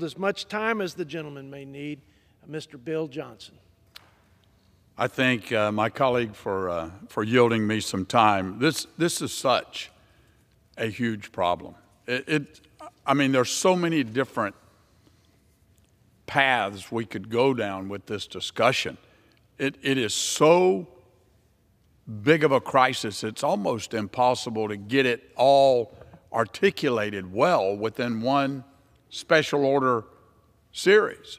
as much time as the gentleman may need. Mr. Bill Johnson. I thank my colleague for yielding me some time. This is such a huge problem. I mean, there's so many different paths we could go down with this discussion. It is so big of a crisis, it's almost impossible to get it all articulated well within one special order series.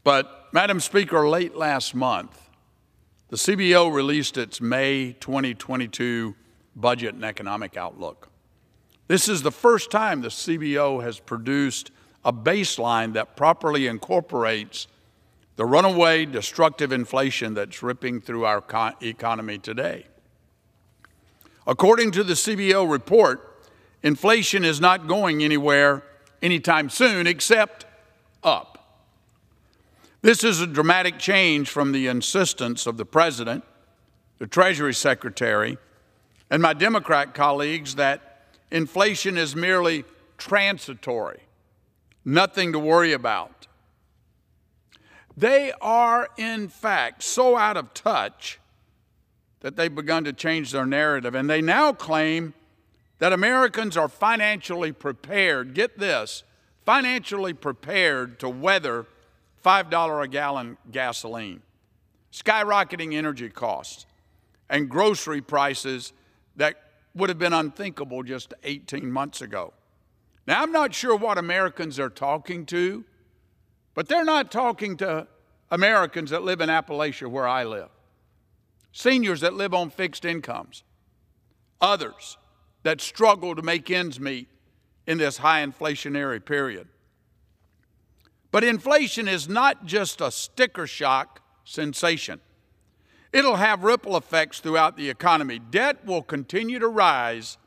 But, Madam Speaker, late last month, the CBO released its May 2022 budget and economic outlook. This is the first time the CBO has produced a baseline that properly incorporates the runaway destructive inflation that's ripping through our economy today. According to the CBO report, inflation is not going anywhere anytime soon except up. This is a dramatic change from the insistence of the President, the Treasury Secretary, and my Democrat colleagues that inflation is merely transitory, nothing to worry about. They are, in fact, so out of touch that they've begun to change their narrative, and they now claim that Americans are financially prepared, get this, financially prepared to weather $5 a gallon gasoline, skyrocketing energy costs, and grocery prices that would have been unthinkable just 18 months ago. Now, I'm not sure what Americans are talking to, but they're not talking to Americans that live in Appalachia where I live, seniors that live on fixed incomes, others that struggle to make ends meet in this high inflationary period. But inflation is not just a sticker shock sensation. It'll have ripple effects throughout the economy. Debt will continue to rise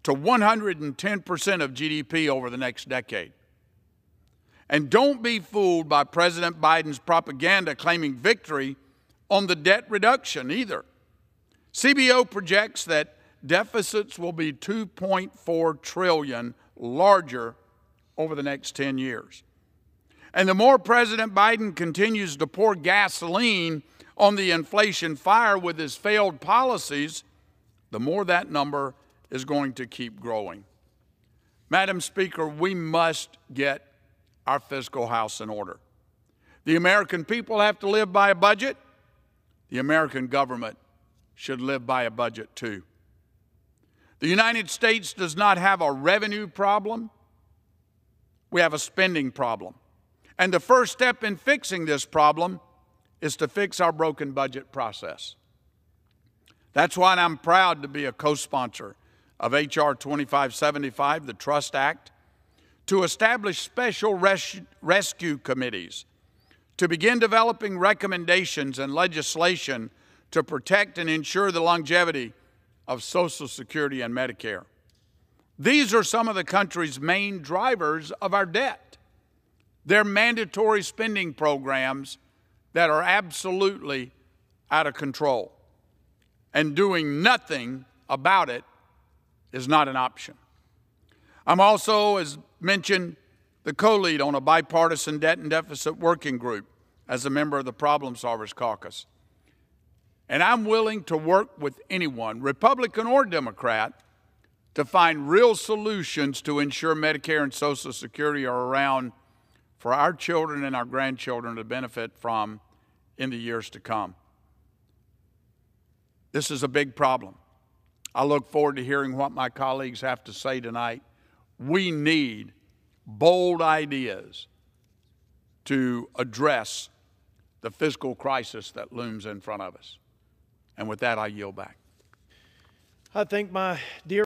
to 110% of GDP over the next decade. And don't be fooled by President Biden's propaganda claiming victory on the debt reduction either. CBO projects that deficits will be $2.4 trillion larger over the next 10 years. And the more President Biden continues to pour gasoline on the inflation fire with his failed policies, the more that number is going to keep growing. Madam Speaker, we must get our fiscal house in order. The American people have to live by a budget. The American government should live by a budget too. The United States does not have a revenue problem. We have a spending problem. And the first step in fixing this problem is to fix our broken budget process. That's why I'm proud to be a co-sponsor of H.R. 2575, the Trust Act, to establish special rescue committees, to begin developing recommendations and legislation to protect and ensure the longevity of Social Security and Medicare. These are some of the country's main drivers of our debt. They're mandatory spending programs that are absolutely out of control. And doing nothing about it is not an option. I'm also, as mentioned, the co-lead on a bipartisan debt and deficit working group as a member of the Problem Solvers Caucus. And I'm willing to work with anyone, Republican or Democrat, to find real solutions to ensure Medicare and Social Security are around for our children and our grandchildren to benefit from in the years to come. This is a big problem. I look forward to hearing what my colleagues have to say tonight. We need bold ideas to address the fiscal crisis that looms in front of us. And with that, I yield back. I thank my dear